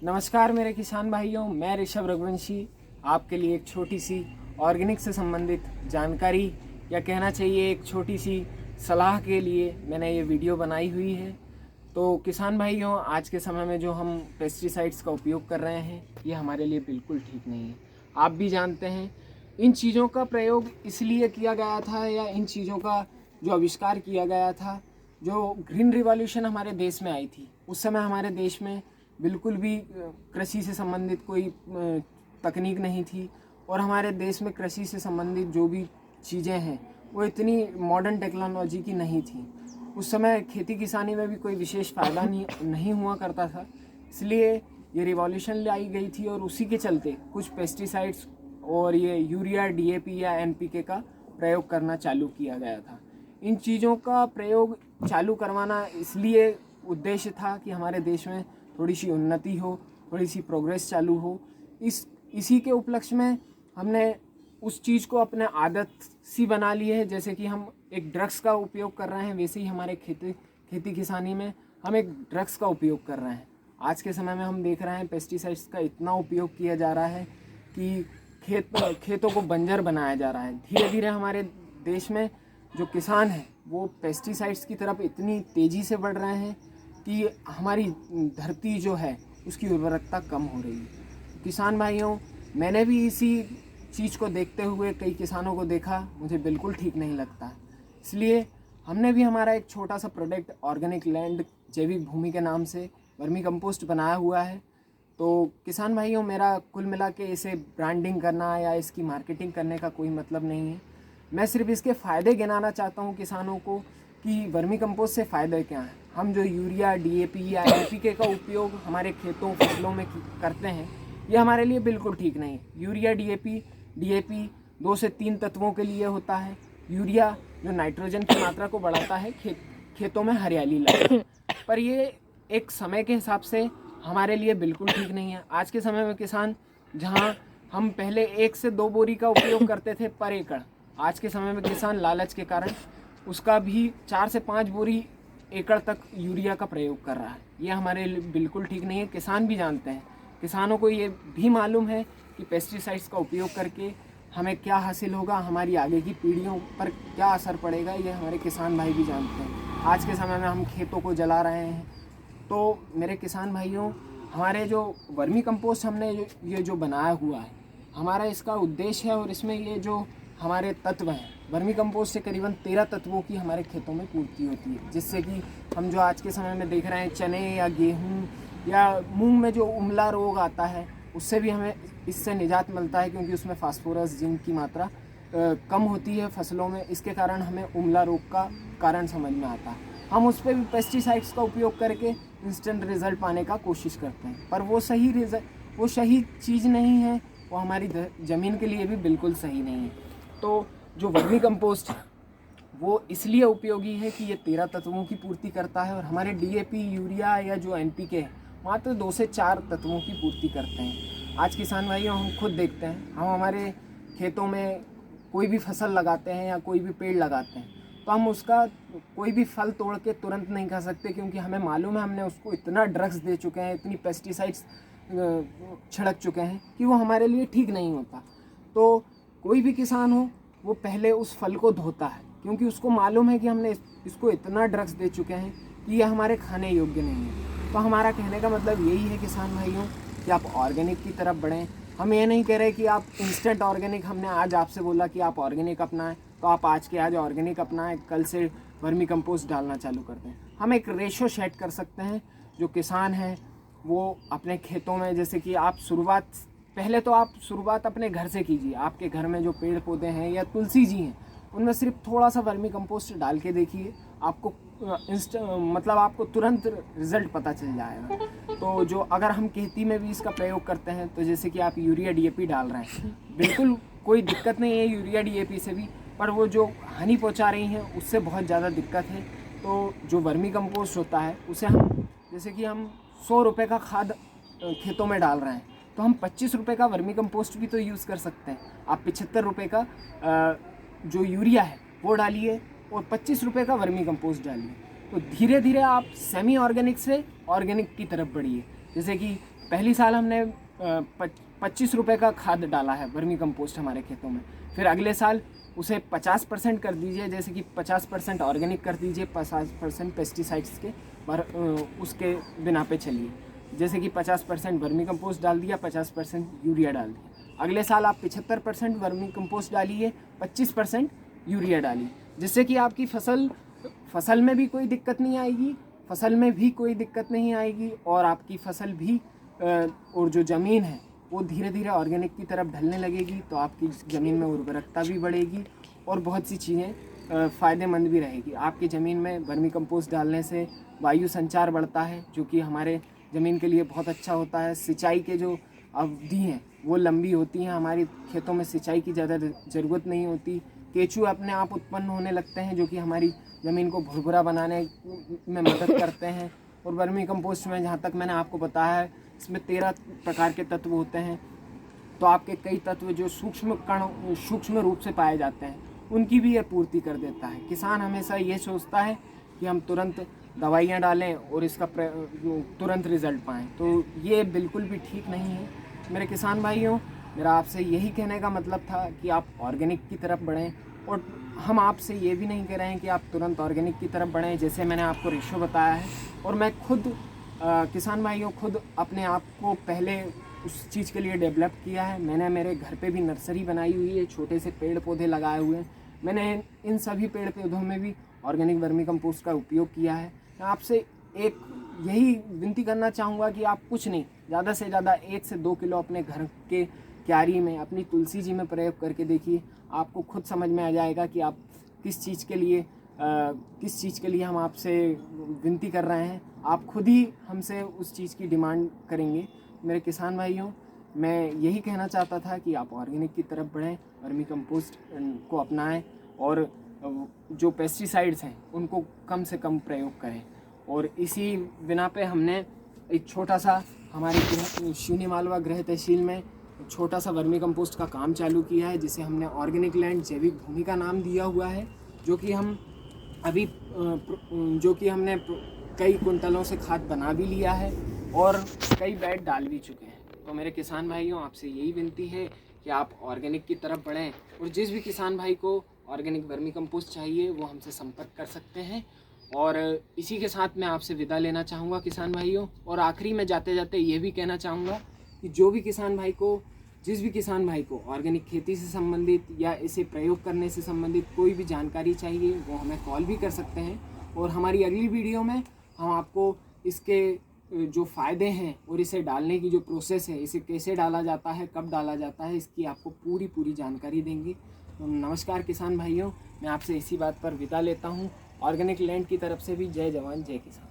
नमस्कार मेरे किसान भाइयों, मैं ऋषभ रघुवंशी आपके लिए एक छोटी सी ऑर्गेनिक से संबंधित जानकारी या कहना चाहिए एक छोटी सी सलाह के लिए मैंने ये वीडियो बनाई हुई है। तो किसान भाइयों, आज के समय में जो हम पेस्टिसाइड्स का उपयोग कर रहे हैं ये हमारे लिए बिल्कुल ठीक नहीं है। आप भी जानते हैं इन चीज़ों का प्रयोग इसलिए किया गया था या इन चीज़ों का जो आविष्कार किया गया था, जो ग्रीन रिवॉल्यूशन हमारे देश में आई थी उस समय हमारे देश में बिल्कुल भी कृषि से संबंधित कोई तकनीक नहीं थी और हमारे देश में कृषि से संबंधित जो भी चीज़ें हैं वो इतनी मॉडर्न टेक्नोलॉजी की नहीं थी। उस समय खेती किसानी में भी कोई विशेष फ़ायदा नहीं हुआ करता था, इसलिए ये रिवॉल्यूशन लाई गई थी और उसी के चलते कुछ पेस्टिसाइड्स और ये यूरिया, डीएपी या एनपीके का प्रयोग करना चालू किया गया था। इन चीज़ों का प्रयोग चालू करवाना इसलिए उद्देश्य था कि हमारे देश में थोड़ी सी उन्नति हो, थोड़ी सी प्रोग्रेस चालू हो। इसी के उपलक्ष्य में हमने उस चीज़ को अपने आदत सी बना ली है। जैसे कि हम एक ड्रग्स का उपयोग कर रहे हैं, वैसे ही हमारे खेती किसानी में हम एक ड्रग्स का उपयोग कर रहे हैं। आज के समय में हम देख रहे हैं पेस्टिसाइड्स का इतना उपयोग किया जा रहा है कि खेतों को बंजर बनाया जा रहा है। धीरे धीरे हमारे देश में जो किसान हैं वो पेस्टिसाइड्स की तरफ इतनी तेज़ी से बढ़ रहे हैं कि हमारी धरती जो है उसकी उर्वरकता कम हो रही है। किसान भाइयों, मैंने भी इसी चीज़ को देखते हुए कई किसानों को देखा, मुझे बिल्कुल ठीक नहीं लगता। इसलिए हमने भी हमारा एक छोटा सा प्रोडक्ट ऑर्गेनिक लैंड जैविक भूमि के नाम से वर्मी कंपोस्ट बनाया हुआ है। तो किसान भाइयों, मेरा कुल मिला के इसे ब्रांडिंग करना या इसकी मार्केटिंग करने का कोई मतलब नहीं है। मैं सिर्फ इसके फ़ायदे गिनाना चाहता हूँ किसानों को कि वर्मी कंपोस्ट से फ़ायदे क्या हैं। हम जो यूरिया, डीएपी या एनपीके का उपयोग हमारे खेतों फसलों में करते हैं ये हमारे लिए बिल्कुल ठीक नहीं है। यूरिया, डीएपी 2 से 3 तत्वों के लिए होता है। यूरिया जो नाइट्रोजन की मात्रा को बढ़ाता है, खेतों में हरियाली लाए, पर ये एक समय के हिसाब से हमारे लिए बिल्कुल ठीक नहीं है। आज के समय में किसान, जहाँ हम पहले 1 से 2 बोरी का उपयोग करते थे पर एकड़, आज के समय में किसान लालच के कारण उसका भी 4 से 5 बोरी एकड़ तक यूरिया का प्रयोग कर रहा है। ये हमारे लिए बिल्कुल ठीक नहीं है। किसान भी जानते हैं, किसानों को ये भी मालूम है कि पेस्टिसाइड्स का उपयोग करके हमें क्या हासिल होगा, हमारी आगे की पीढ़ियों पर क्या असर पड़ेगा, ये हमारे किसान भाई भी जानते हैं। आज के समय में हम खेतों को जला रहे हैं। तो मेरे किसान भाइयों, हमारे जो वर्मी कंपोस्ट हमने ये जो बनाया हुआ है, हमारा इसका उद्देश्य है और इसमें ये जो हमारे तत्व हैं, वर्मी कंपोस्ट से करीबन 13 तत्वों की हमारे खेतों में पूर्ति होती है, जिससे कि हम जो आज के समय में देख रहे हैं चने या गेहूँ या मूंग में जो उमला रोग आता है उससे भी हमें इससे निजात मिलता है, क्योंकि उसमें फास्फोरस, जिंक की मात्रा कम होती है फसलों में। इसके कारण हमें उमला रोग का कारण समझ में आता है। हम उस पर भी पेस्टिसाइड्स का उपयोग करके इंस्टेंट रिज़ल्ट पाने का कोशिश करते हैं, पर वो सही चीज़ नहीं है, वो हमारी ज़मीन के लिए भी बिल्कुल सही नहीं है। तो जो वर्मी कंपोस्ट है वो इसलिए उपयोगी है कि ये 13 तत्वों की पूर्ति करता है और हमारे डीएपी, यूरिया या जो एनपीके है मात्र 2 से 4 तत्वों की पूर्ति करते हैं। आज किसान भाइयों, हम खुद देखते हैं, हम हमारे खेतों में कोई भी फसल लगाते हैं या कोई भी पेड़ लगाते हैं तो हम उसका कोई भी फल तोड़ के तुरंत नहीं खा सकते, क्योंकि हमें मालूम है हमने उसको इतना ड्रग्स दे चुके हैं, इतनी पेस्टिसाइड्स छिड़क चुके हैं कि वो हमारे लिए ठीक नहीं होता। तो कोई भी किसान हो वो पहले उस फल को धोता है, क्योंकि उसको मालूम है कि हमने इसको इतना ड्रग्स दे चुके हैं कि यह हमारे खाने योग्य नहीं है। तो हमारा कहने का मतलब यही है किसान भाइयों कि आप ऑर्गेनिक की तरफ बढ़ें। हम ये नहीं कह रहे कि आप इंस्टेंट ऑर्गेनिक, हमने आज आपसे बोला कि आप ऑर्गेनिक अपनाएं तो आप आज के आज ऑर्गेनिक अपनाएं, कल से वर्मी कंपोस्ट डालना चालू कर दें। हम एक रेशो सेट कर सकते हैं। जो किसान हैं वो अपने खेतों में, जैसे कि आप पहले तो आप शुरुआत अपने घर से कीजिए। आपके घर में जो पेड़ पौधे हैं या तुलसी जी हैं उनमें सिर्फ थोड़ा सा वर्मी कंपोस्ट डाल के देखिए, आपको आपको तुरंत रिजल्ट पता चल जाएगा। तो जो अगर हम खेती में भी इसका प्रयोग करते हैं, तो जैसे कि आप यूरिया, डीएपी डाल रहे हैं, बिल्कुल कोई दिक्कत नहीं है यूरिया, डीएपी से भी, पर वो जो हानि पहुंचा रही हैं उससे बहुत ज़्यादा दिक्कत है। तो जो वर्मी कंपोस्ट होता है उसे हम, जैसे कि हम 100 रुपये का खाद खेतों में डाल रहे हैं तो हम 25 रुपये का वर्मी कंपोस्ट भी तो यूज़ कर सकते हैं। आप 75 रुपये का जो यूरिया है वो डालिए और 25 रुपये का वर्मी कंपोस्ट डालिए। तो धीरे धीरे आप सेमी ऑर्गेनिक से ऑर्गेनिक की तरफ बढ़िए। जैसे कि पहली साल हमने 25 रुपये का खाद डाला है वर्मी कंपोस्ट हमारे खेतों में, फिर अगले साल उसे 50% कर दीजिए, जैसे कि 50% ऑर्गेनिक कर दीजिए, 50% पेस्टिसाइड्स के उसके बिना पे चलिए। जैसे कि 50% वर्मी कंपोस्ट डाल दिया, 50% यूरिया डाल दिया। अगले साल आप 75% वर्मी कंपोस्ट डालिए, 25% यूरिया डालिए, जिससे कि आपकी फसल में भी कोई दिक्कत नहीं आएगी, फसल में भी कोई दिक्कत नहीं आएगी, और आपकी फसल भी और जो ज़मीन है वो धीरे धीरे ऑर्गेनिक की तरफ ढलने लगेगी। तो आपकी ज़मीन में उर्वरकता भी बढ़ेगी और बहुत सी चीज़ें फ़ायदेमंद भी रहेगी। आपकी ज़मीन में वर्मी कंपोस्ट डालने से वायु संचार बढ़ता है, जो कि हमारे ज़मीन के लिए बहुत अच्छा होता है। सिंचाई के जो अवधि हैं वो लंबी होती हैं, हमारे खेतों में सिंचाई की ज़्यादा ज़रूरत नहीं होती। केंचुए अपने आप उत्पन्न होने लगते हैं, जो कि हमारी ज़मीन को भुरभुरा बनाने में मदद करते हैं। और वर्मी कंपोस्ट में, जहाँ तक मैंने आपको बताया है, इसमें 13 प्रकार के तत्व होते हैं। तो आपके कई तत्व जो सूक्ष्म रूप से पाए जाते हैं, उनकी भी यह पूर्ति कर देता है। किसान हमेशा ये सोचता है कि हम तुरंत दवाइयाँ डालें और इसका तुरंत रिज़ल्ट पाएँ, तो ये बिल्कुल भी ठीक नहीं है। मेरे किसान भाइयों, मेरा आपसे यही कहने का मतलब था कि आप ऑर्गेनिक की तरफ बढ़ें, और हम आपसे ये भी नहीं कह रहे हैं कि आप तुरंत ऑर्गेनिक की तरफ बढ़ें, जैसे मैंने आपको रेशो बताया है। और मैं खुद किसान भाइयों खुद अपने आप को पहले उस चीज़ के लिए डेवलप किया है। मैंने मेरे घर पे भी नर्सरी बनाई हुई है, छोटे से पेड़ पौधे लगाए हुए हैं। मैंने इन सभी पेड़ पौधों में भी ऑर्गेनिक वर्मी कंपोस्ट का उपयोग किया है। मैं आपसे एक यही विनती करना चाहूँगा कि आप कुछ नहीं, ज़्यादा से ज़्यादा 1 से 2 किलो अपने घर के क्यारी में, अपनी तुलसी जी में प्रयोग करके देखिए। आपको खुद समझ में आ जाएगा कि आप किस चीज़ के लिए हम आपसे विनती कर रहे हैं। आप खुद ही हमसे उस चीज़ की डिमांड करेंगे। मेरे किसान भाइयों, मैं यही कहना चाहता था कि आप ऑर्गेनिक की तरफ बढ़ें, वर्मी कंपोस्ट को अपनाएं, और जो पेस्टिसाइड्स हैं उनको कम से कम प्रयोग करें। और इसी बिना पे हमने एक छोटा सा हमारे शून्य मालवा गृह तहसील में छोटा सा वर्मी कंपोस्ट का काम चालू किया है, जिसे हमने ऑर्गेनिक लैंड जैविक भूमि का नाम दिया हुआ है, जो कि हमने कई कुंटलों से खाद बना भी लिया है और कई बेड डाल भी चुके हैं। तो मेरे किसान भाइयों, आपसे यही विनती है कि आप ऑर्गेनिक की तरफ बढ़ें, और जिस भी किसान भाई को ऑर्गेनिक वर्मी कंपोस्ट चाहिए वो हमसे संपर्क कर सकते हैं। और इसी के साथ मैं आपसे विदा लेना चाहूँगा किसान भाइयों। और आखिरी में जाते जाते ये भी कहना चाहूँगा कि जिस भी किसान भाई को ऑर्गेनिक खेती से संबंधित या इसे प्रयोग करने से संबंधित कोई भी जानकारी चाहिए, वो हमें कॉल भी कर सकते हैं। और हमारी अगली वीडियो में हम आपको इसके जो फ़ायदे हैं और इसे डालने की जो प्रोसेस है, इसे कैसे डाला जाता है, कब डाला जाता है, इसकी आपको पूरी जानकारी देंगे। तो नमस्कार किसान भाइयों, मैं आपसे इसी बात पर विदा लेता हूँ। ऑर्गेनिक लैंड की तरफ से भी जय जवान जय किसान।